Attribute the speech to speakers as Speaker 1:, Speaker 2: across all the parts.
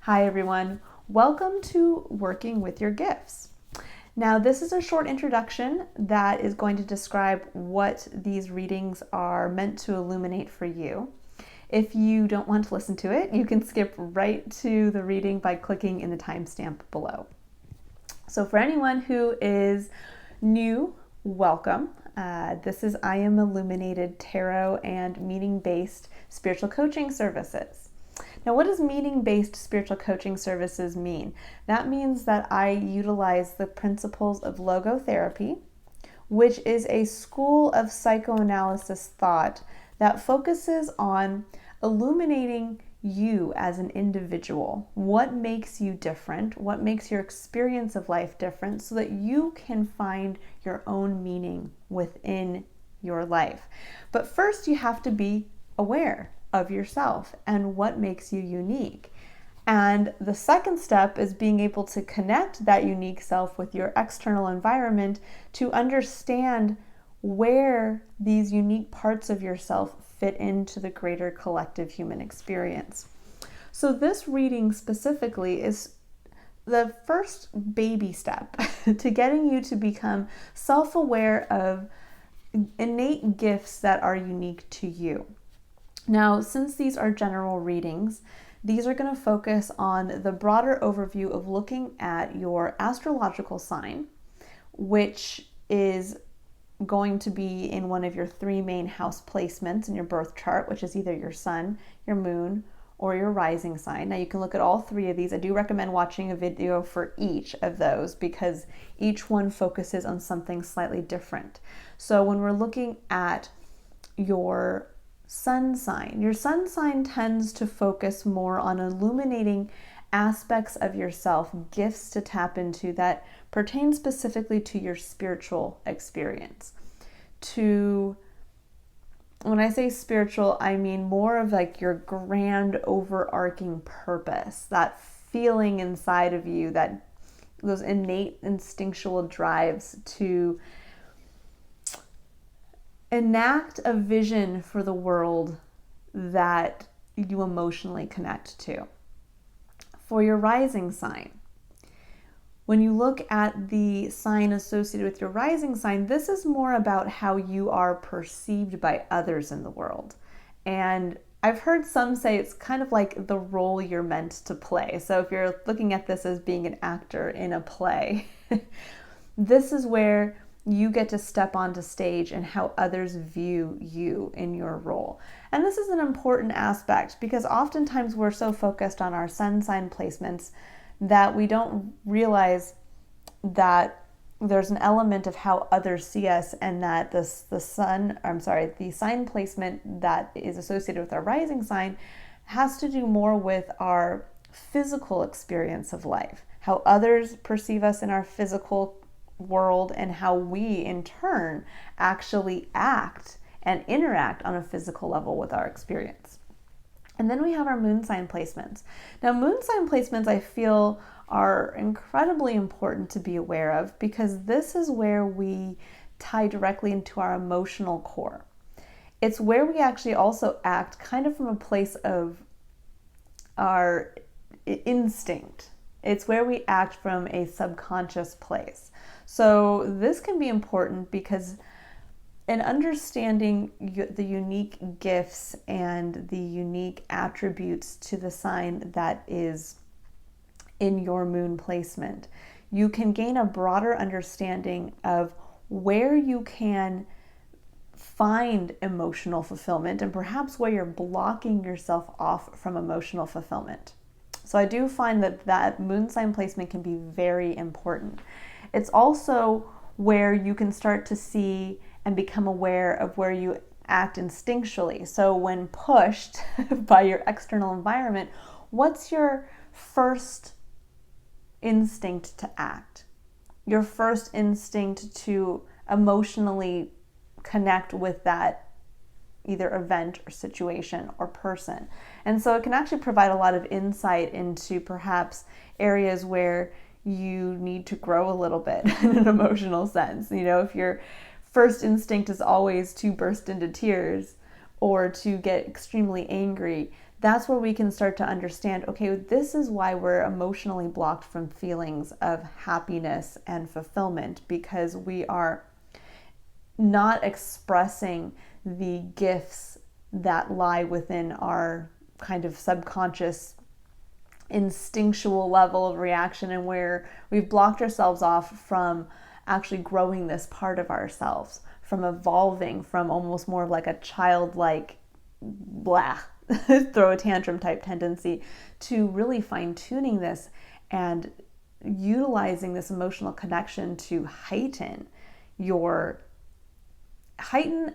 Speaker 1: Hi everyone, welcome to Working with Your Gifts. Now this is a short introduction that is going to describe what these readings are meant to illuminate for you. If you don't want to listen to it, you can skip right to the reading by clicking in the timestamp below. So for anyone who is new, welcome. This is I Am Illuminated Tarot and Meaning-Based Spiritual Coaching Services. Now, what does meaning-based spiritual coaching services mean? That means that I utilize the principles of logotherapy, which is a school of psychoanalysis thought that focuses on illuminating you as an individual. What makes you different? What makes your experience of life different so that you can find your own meaning within your life. But first, you have to be aware of yourself and what makes you unique. And the second step is being able to connect that unique self with your external environment to understand where these unique parts of yourself fit into the greater collective human experience. So this reading specifically is the first baby step to getting you to become self-aware of innate gifts that are unique to you. Now, since these are general readings, these are going to focus on the broader overview of looking at your astrological sign, which is going to be in one of your three main house placements in your birth chart, which is either your sun, your moon, or your rising sign. Now, you can look at all three of these. I do recommend watching a video for each of those because each one focuses on something slightly different. So when we're looking at your sun sign. Your sun sign tends to focus more on illuminating aspects of yourself, gifts to tap into that pertain specifically to your spiritual experience. When I say spiritual, I mean more of like your grand overarching purpose, that feeling inside of you, that those innate instinctual drives to enact a vision for the world that you emotionally connect to. For your rising sign, when you look at the sign associated with your rising sign, this is more about how you are perceived by others in the world. And I've heard some say it's kind of like the role you're meant to play. So if you're looking at this as being an actor in a play, this is where you get to step onto stage and how others view you in your role. And this is an important aspect because oftentimes we're so focused on our sun sign placements that we don't realize that there's an element of how others see us, and that the sign placement that is associated with our rising sign has to do more with our physical experience of life, how others perceive us in our physical world, and how we in turn actually act and interact on a physical level with our experience. And then we have our moon sign placements. Now, moon sign placements I feel are incredibly important to be aware of because this is where we tie directly into our emotional core. It's where we actually also act kind of from a place of our instinct. It's where we act from a subconscious place. So this can be important because in understanding the unique gifts and the unique attributes to the sign that is in your moon placement, you can gain a broader understanding of where you can find emotional fulfillment and perhaps where you're blocking yourself off from emotional fulfillment. So I do find that moon sign placement can be very important. It's also where you can start to see and become aware of where you act instinctually. So when pushed by your external environment, what's your first instinct to act? Your first instinct to emotionally connect with that either event or situation or person. And so it can actually provide a lot of insight into perhaps areas where you need to grow a little bit in an emotional sense. You know, if your first instinct is always to burst into tears or to get extremely angry, that's where we can start to understand, okay, this is why we're emotionally blocked from feelings of happiness and fulfillment, because we are not expressing the gifts that lie within our kind of subconscious instinctual level of reaction, and where we've blocked ourselves off from actually growing this part of ourselves, from evolving from almost more of like a childlike blah throw a tantrum type tendency to really fine-tuning this and utilizing this emotional connection to heighten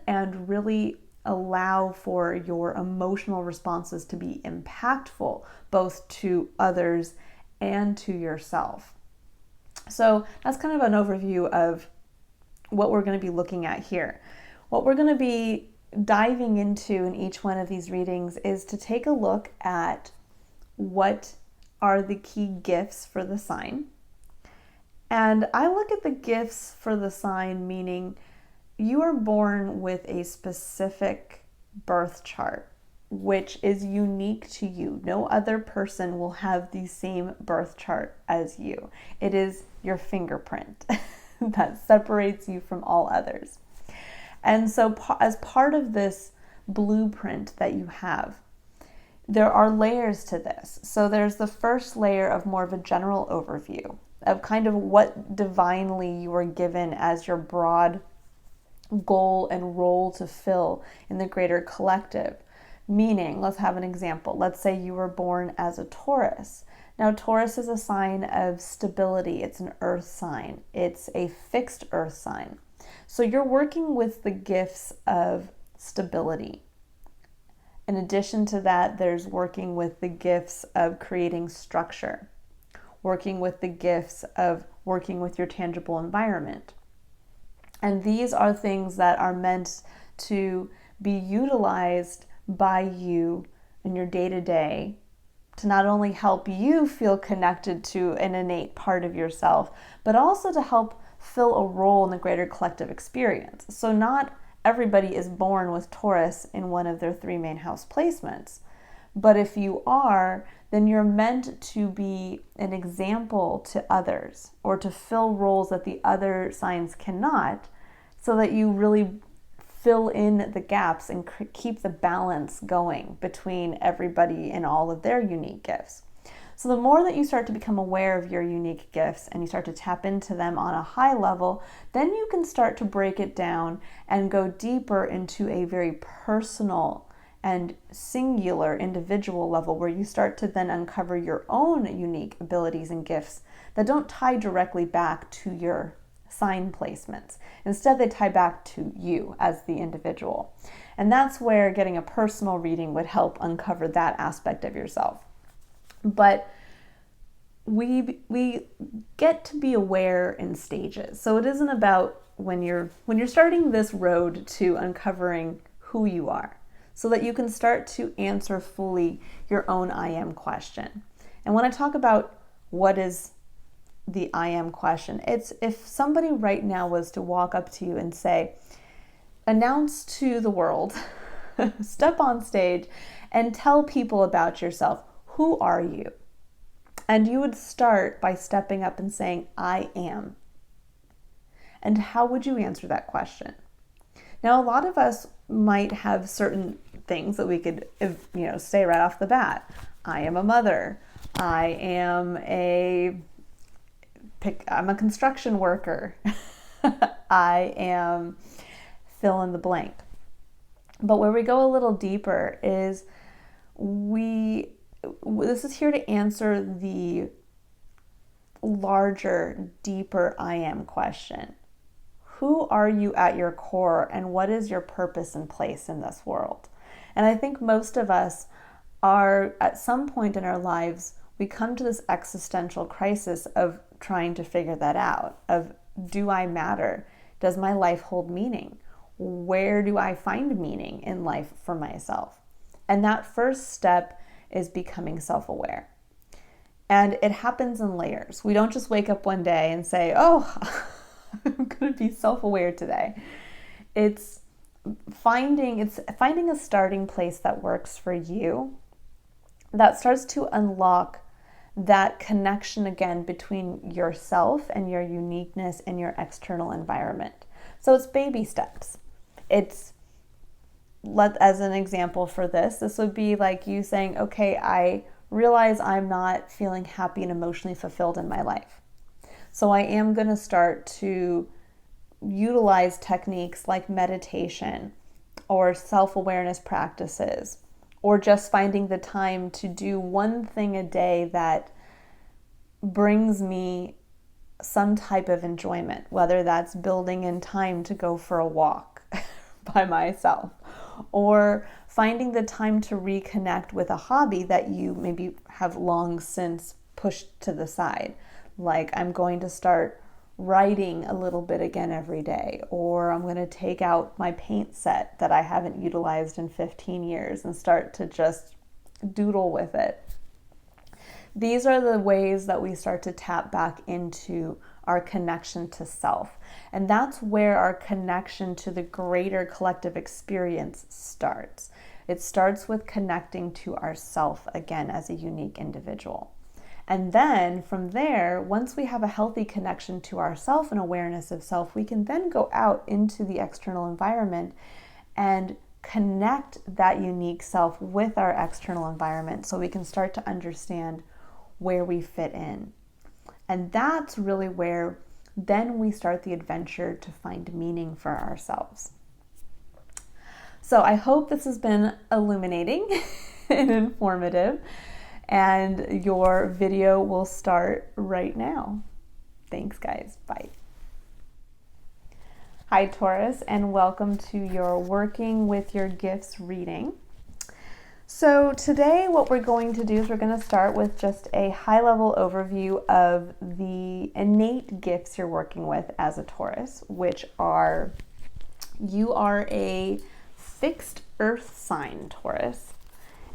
Speaker 1: and really allow for your emotional responses to be impactful both to others and to yourself. So that's kind of an overview of what we're going to be looking at here. What we're going to be diving into in each one of these readings is to take a look at what are the key gifts for the sign. And I look at the gifts for the sign meaning you are born with a specific birth chart, which is unique to you. No other person will have the same birth chart as you. It is your fingerprint that separates you from all others. And so as part of this blueprint that you have, there are layers to this. So there's the first layer of more of a general overview of kind of what divinely you are given as your broad goal and role to fill in the greater collective. Meaning, let's have an example. Let's say you were born as a Taurus. Now, Taurus is a sign of stability. It's an earth sign. It's a fixed earth sign. So you're working with the gifts of stability. In addition to that, there's working with the gifts of creating structure, working with the gifts of working with your tangible environment. And these are things that are meant to be utilized by you in your day-to-day to not only help you feel connected to an innate part of yourself, but also to help fill a role in the greater collective experience. So not everybody is born with Taurus in one of their 3 main house placements. But if you are, then you're meant to be an example to others or to fill roles that the other signs cannot, so that you really fill in the gaps and keep the balance going between everybody and all of their unique gifts. So the more that you start to become aware of your unique gifts and you start to tap into them on a high level, then you can start to break it down and go deeper into a very personal and singular individual level, where you start to then uncover your own unique abilities and gifts that don't tie directly back to your sign placements. Instead, they tie back to you as the individual. And that's where getting a personal reading would help uncover that aspect of yourself. But we get to be aware in stages. So it isn't about when you're starting this road to uncovering who you are, so that you can start to answer fully your own I am question. And when I talk about what is the I am question, it's if somebody right now was to walk up to you and say, announce to the world, step on stage and tell people about yourself. Who are you? And you would start by stepping up and saying, I am. And how would you answer that question? Now, a lot of us might have certain things that we could, say right off the bat. I am a mother. I'm a construction worker. I am fill in the blank. But where we go a little deeper is this is here to answer the larger, deeper I am question. Who are you at your core, and what is your purpose and place in this world? And I think most of us are, at some point in our lives, we come to this existential crisis of trying to figure that out, of do I matter? Does my life hold meaning? Where do I find meaning in life for myself? And that first step is becoming self-aware. And it happens in layers. We don't just wake up one day and say, oh, I'm going to be self-aware today. It's finding a starting place that works for you that starts to unlock that connection again between yourself and your uniqueness in your external environment. So it's baby steps. As an example for this would be like you saying, okay, I realize I'm not feeling happy and emotionally fulfilled in my life. So I am going to start to utilize techniques like meditation or self-awareness practices, or just finding the time to do one thing a day that brings me some type of enjoyment, whether that's building in time to go for a walk by myself, or finding the time to reconnect with a hobby that you maybe have long since pushed to the side. Like, I'm going to start writing a little bit again every day, or I'm going to take out my paint set that I haven't utilized in 15 years and start to just doodle with it. These are the ways that we start to tap back into our connection to self. And that's where our connection to the greater collective experience starts. It starts with connecting to ourself again as a unique individual. And then from there, once we have a healthy connection to ourself and awareness of self, we can then go out into the external environment and connect that unique self with our external environment so we can start to understand where we fit in. And that's really where then we start the adventure to find meaning for ourselves. So I hope this has been illuminating and informative. And your video will start right now. Thanks, guys. Bye. Hi, Taurus, and welcome to your Working with Your Gifts reading. So today what we're going to do is we're going to start with just a high-level overview of the innate gifts you're working with as a Taurus, which are, you are a fixed earth sign, Taurus.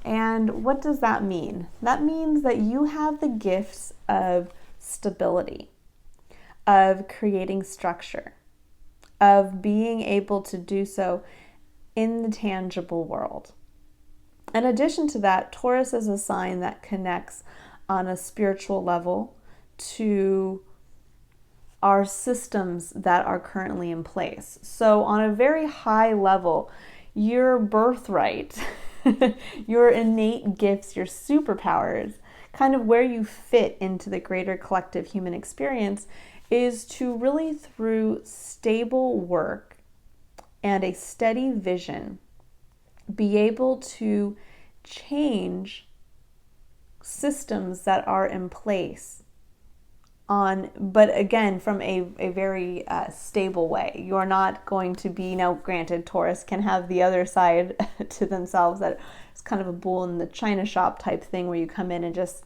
Speaker 1: And what does that mean? That means that you have the gifts of stability, of creating structure, of being able to do so in the tangible world. In addition to that, Taurus is a sign that connects on a spiritual level to our systems that are currently in place. So on a very high level, your birthright, your innate gifts, your superpowers, kind of where you fit into the greater collective human experience, is to really, through stable work and a steady vision, be able to change systems that are in place but again, from a very stable way. You're not going to be, now granted, Taurus can have the other side to themselves, that it's kind of a bull in the china shop type thing where you come in and just,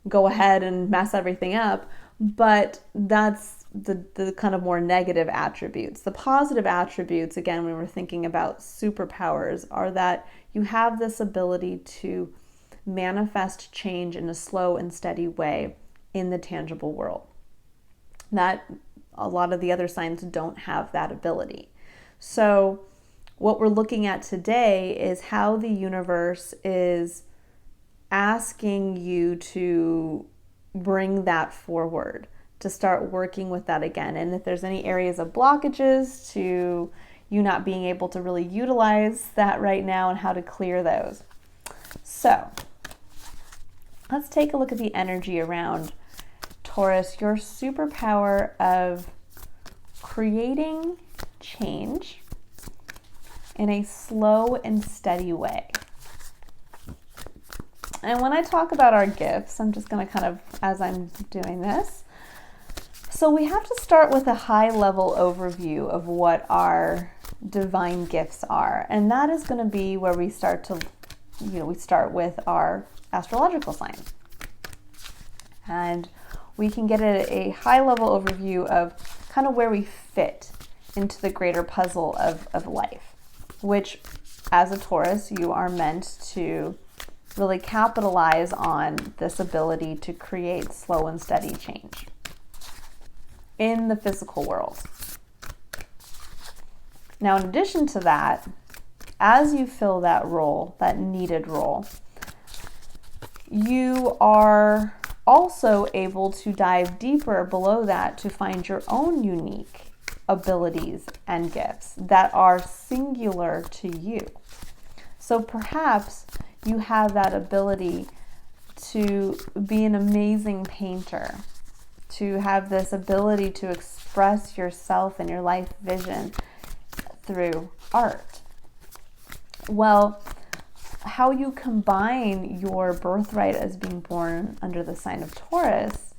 Speaker 1: go ahead and mess everything up. But that's the kind of more negative attributes. The positive attributes, again, when we're thinking about superpowers, are that you have this ability to manifest change in a slow and steady way in the tangible world. That a lot of the other signs don't have that ability. So what we're looking at today is how the universe is asking you to bring that forward, to start working with that again. And if there's any areas of blockages to you not being able to really utilize that right now, and how to clear those. So let's take a look at the energy around Taurus, your superpower of creating change in a slow and steady way. And when I talk about our gifts, I'm just going to kind of, as I'm doing this, so we have to start with a high-level overview of what our divine gifts are. And that is going to be where we start to, we start with our astrological sign. And we can get a high-level overview of kind of where we fit into the greater puzzle of life, which, as a Taurus, you are meant to really capitalize on this ability to create slow and steady change in the physical world. Now, in addition to that, as you fill that role, that needed role, you are also able to dive deeper below that to find your own unique abilities and gifts that are singular to you. So perhaps you have that ability to be an amazing painter, to have this ability to express yourself and your life vision through art. Well, how you combine your birthright as being born under the sign of Taurus,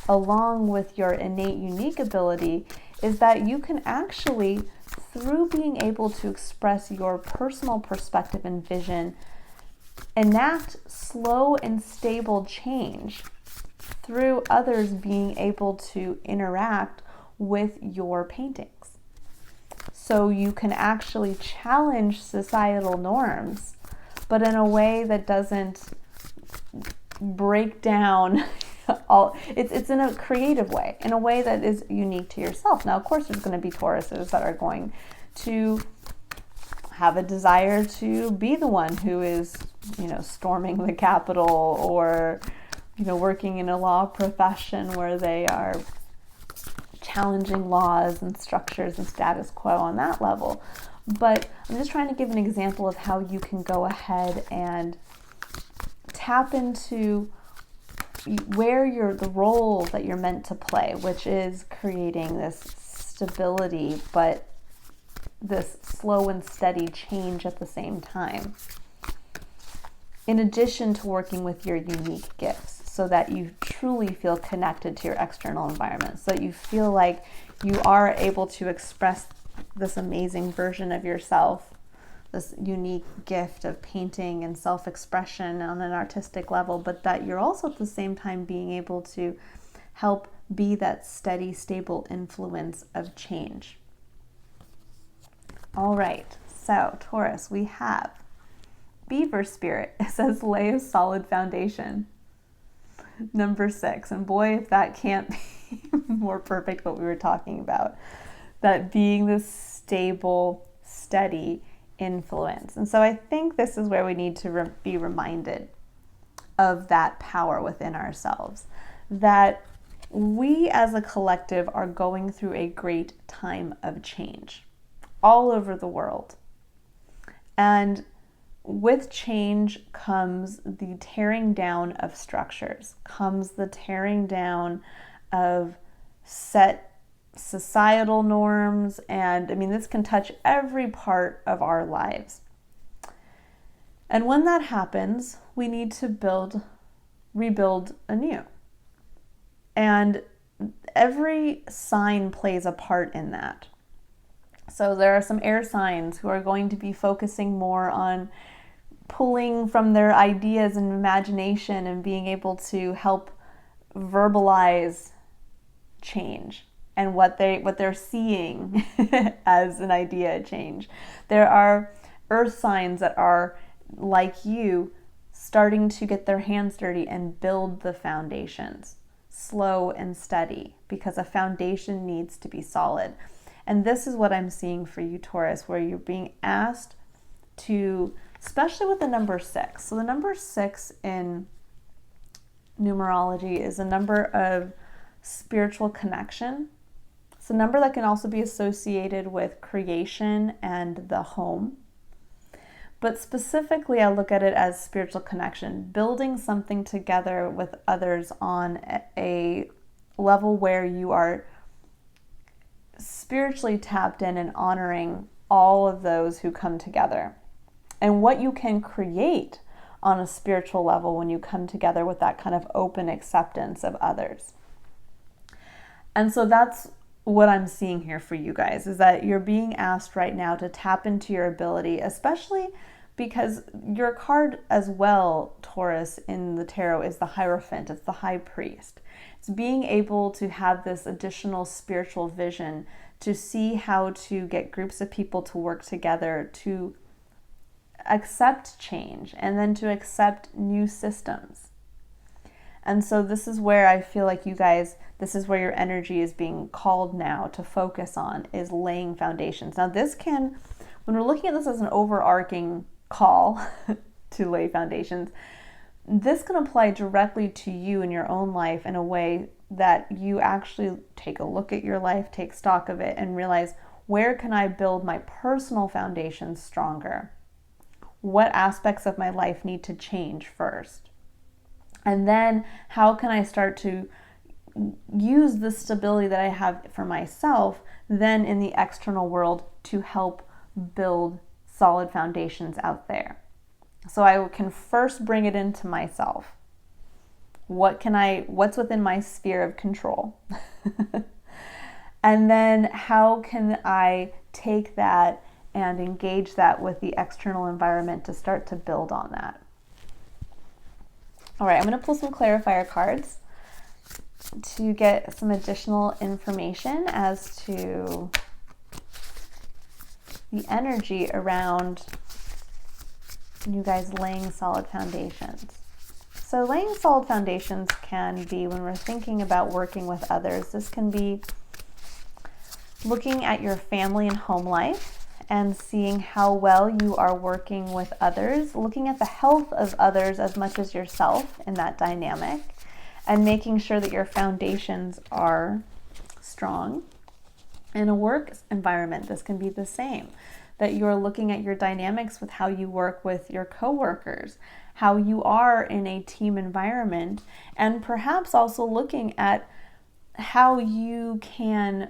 Speaker 1: along with your innate unique ability, is that you can actually, through being able to express your personal perspective and vision, enact slow and stable change through others being able to interact with your paintings. So you can actually challenge societal norms, but in a way that doesn't break down all. It's in a creative way, in a way that is unique to yourself. Now, of course, there's going to be Tauruses that are going to have a desire to be the one who is, storming the Capitol, or, working in a law profession where they are challenging laws and structures and status quo on that level. But I'm just trying to give an example of how you can go ahead and tap into where the role that you're meant to play, which is creating this stability, but this slow and steady change at the same time. In addition to working with your unique gifts, so that you truly feel connected to your external environment, so that you feel like you are able to express this amazing version of yourself, this unique gift of painting and self-expression on an artistic level, but that you're also at the same time being able to help be that steady, stable influence of change. All right, so Taurus, we have Beaver Spirit. It says lay a solid foundation. Number 6, and boy, if that can't be more perfect what we were talking about, that being this stable, steady influence. And so I think this is where we need to be reminded of that power within ourselves, that we as a collective are going through a great time of change all over the world. And with change comes the tearing down of structures, comes the tearing down of set societal norms, and this can touch every part of our lives. And when that happens, we need to rebuild anew. And every sign plays a part in that. So there are some air signs who are going to be focusing more on pulling from their ideas and imagination and being able to help verbalize change and what they're seeing as an idea change. There are earth signs that are, like you, starting to get their hands dirty and build the foundations, slow and steady, because a foundation needs to be solid. And this is what I'm seeing for you, Taurus, where you're being asked to, especially with the number 6. So the number 6 in numerology is a number of spiritual connection. It's a number that can also be associated with creation and the home. But specifically, I look at it as spiritual connection, building something together with others on a level where you are spiritually tapped in and honoring all of those who come together, and what you can create on a spiritual level when you come together with that kind of open acceptance of others. And so that's what I'm seeing here for you guys, is that you're being asked right now to tap into your ability, especially because your card as well, Taurus, in the tarot is the Hierophant. It's the High Priest. It's being able to have this additional spiritual vision to see how to get groups of people to work together to accept change and then to accept new systems. And so this is where I feel like you guys, this is where your energy is being called now to focus on, is laying foundations. Now this can, when we're looking at this as an overarching call to lay foundations, this can apply directly to you in your own life in a way that you actually take a look at your life, take stock of it, and realize, where can I build my personal foundations stronger? What aspects of my life need to change first? And then how can I start to use the stability that I have for myself then in the external world to help build solid foundations out there? So I can first bring it into myself. What's within my sphere of control? And then how can I take that and engage that with the external environment to start to build on that? All right, I'm going to pull some clarifier cards to get some additional information as to the energy around you guys laying solid foundations. So laying solid foundations can be, when we're thinking about working with others, this can be looking at your family and home life and seeing how well you are working with others, looking at the health of others as much as yourself in that dynamic, and making sure that your foundations are strong. In a work environment, this can be the same, that you're looking at your dynamics with how you work with your coworkers, how you are in a team environment, and perhaps also looking at how you can,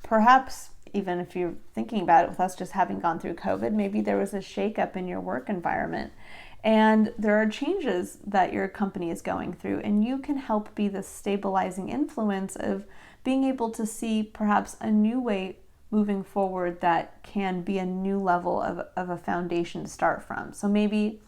Speaker 1: perhaps even if you're thinking about it with us just having gone through COVID, maybe there was a shakeup in your work environment and there are changes that your company is going through, and you can help be the stabilizing influence of being able to see perhaps a new way moving forward that can be a new level of a foundation to start from. So maybe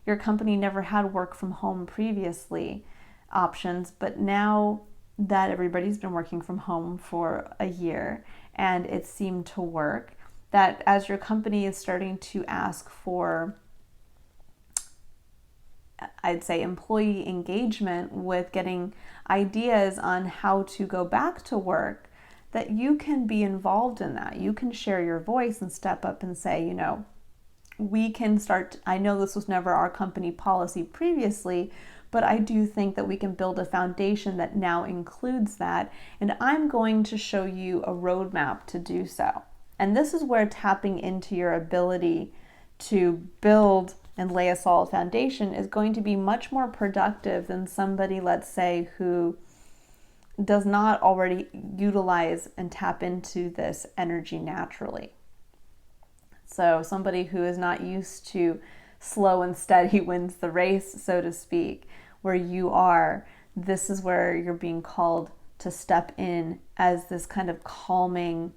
Speaker 1: your company never had work from home previously options, but now that everybody's been working from home for a year and it seemed to work, that as your company is starting to ask for, I'd say, employee engagement with getting ideas on how to go back to work, that you can be involved in that. You can share your voice and step up and say, we can start, I know this was never our company policy previously, but I do think that we can build a foundation that now includes that, and I'm going to show you a roadmap to do so. And this is where tapping into your ability to build and lay a solid foundation is going to be much more productive than somebody, let's say, who does not already utilize and tap into this energy naturally. So somebody who is not used to slow and steady wins the race, so to speak, where you are, this is where you're being called to step in as this kind of calming,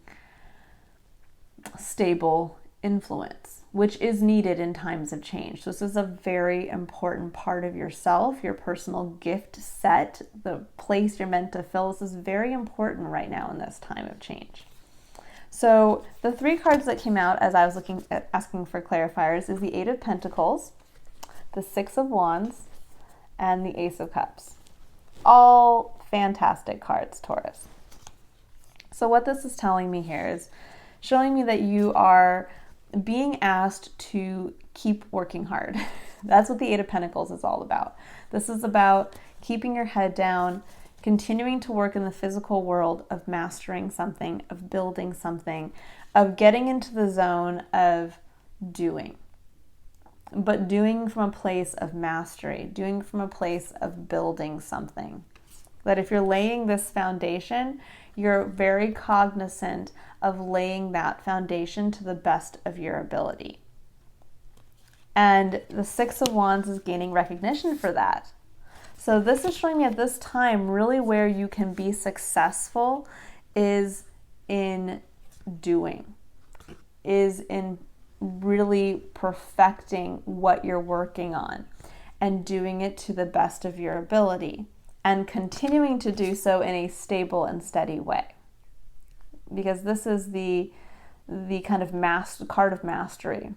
Speaker 1: stable influence, which is needed in times of change. So this is a very important part of yourself, your personal gift set, the place you're meant to fill. This is very important right now in this time of change. So the three cards that came out as I was looking at asking for clarifiers is the Eight of Pentacles, the Six of Wands, and the Ace of Cups. All fantastic cards, Taurus. So what this is telling me here is showing me that you are being asked to keep working hard. That's what the Eight of Pentacles is all about. This is about keeping your head down, continuing to work in the physical world of mastering something, of building something, of getting into the zone of doing. But doing from a place of mastery, doing from a place of building something. That if you're laying this foundation, you're very cognizant of laying that foundation to the best of your ability. And the Six of Wands is gaining recognition for that. So this is showing me at this time really where you can be successful is in doing, is in really perfecting what you're working on and doing it to the best of your ability and continuing to do so in a stable and steady way. Because this is the kind of card of mastery.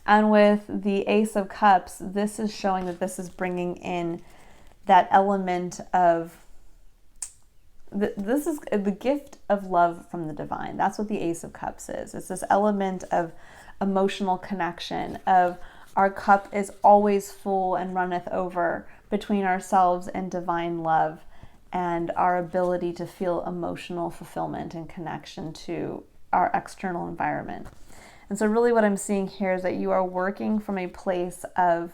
Speaker 1: And with the Ace of Cups, this is showing that this is bringing in that element of this is the gift of love from the divine. That's what the Ace of Cups is. It's this element of emotional connection, of our cup is always full and runneth over between ourselves and divine love, and our ability to feel emotional fulfillment and connection to our external environment. And so really what I'm seeing here is that you are working from a place of,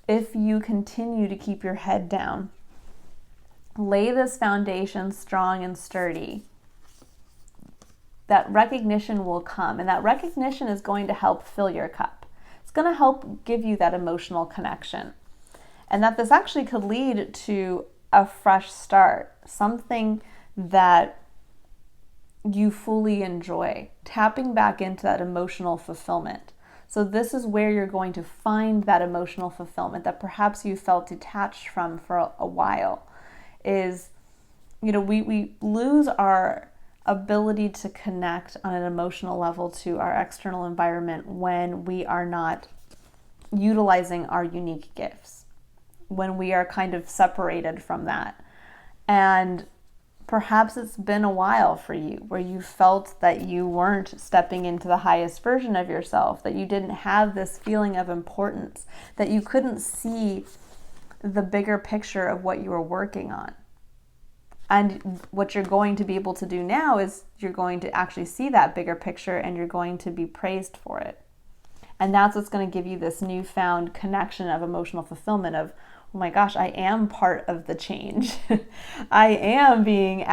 Speaker 1: if you continue to keep your head down, lay this foundation strong and sturdy, that recognition will come, and that recognition is going to help fill your cup. It's going to help give you that emotional connection, and that this actually could lead to a fresh start, something that you fully enjoy, tapping back into that emotional fulfillment. So this is where you're going to find that emotional fulfillment that perhaps you felt detached from for a while. Is, we lose our ability to connect on an emotional level to our external environment when we are not utilizing our unique gifts, when we are kind of separated from that. And perhaps it's been a while for you where you felt that you weren't stepping into the highest version of yourself, that you didn't have this feeling of importance, that you couldn't see the bigger picture of what you were working on. And what you're going to be able to do now is you're going to actually see that bigger picture, and you're going to be praised for it. And that's what's going to give you this newfound connection of emotional fulfillment of, oh my gosh, I am part of the change. I am being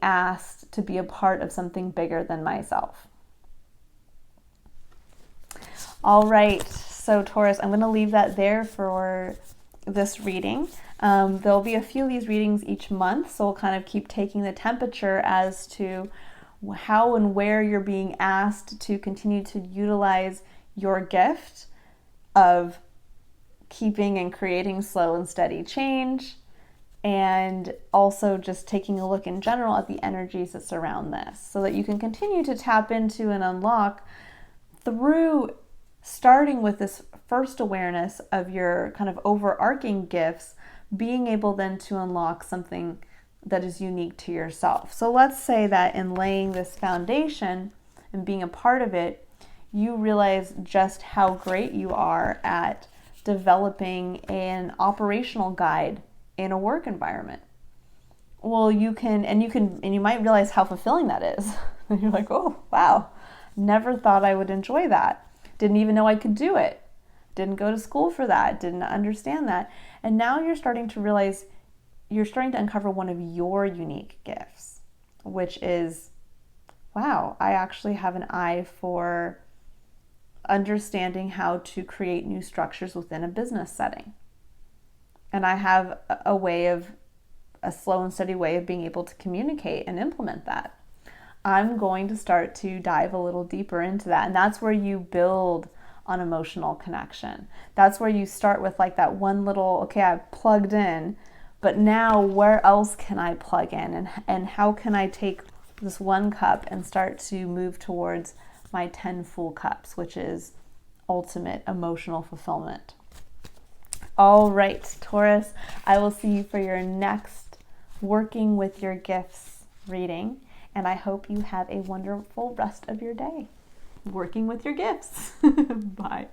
Speaker 1: asked to be a part of something bigger than myself. All right, so Taurus, I'm going to leave that there for this reading. There'll be a few of these readings each month, so we'll kind of keep taking the temperature as to how and where you're being asked to continue to utilize your gift of keeping and creating slow and steady change, and also just taking a look in general at the energies that surround this, so that you can continue to tap into and unlock through starting with this first awareness of your kind of overarching gifts, being able then to unlock something that is unique to yourself. So let's say that in laying this foundation and being a part of it, you realize just how great you are at developing an operational guide in a work environment. Well, you might realize how fulfilling that is. And you're like, oh, wow, never thought I would enjoy that. Didn't even know I could do it. Didn't go to school for that. Didn't understand that. And now you're starting to realize, you're starting to uncover one of your unique gifts, which is, wow, I actually have an eye for understanding how to create new structures within a business setting. And I have a slow and steady way of being able to communicate and implement that. I'm going to start to dive a little deeper into that. And that's where you build on emotional connection. That's where you start with like that one little, okay, I've plugged in, but now where else can I plug in? And how can I take this one cup and start to move towards my 10 full cups, which is ultimate emotional fulfillment. All right, Taurus, I will see you for your next Working with Your Gifts reading, and I hope you have a wonderful rest of your day. Working with your gifts. Bye.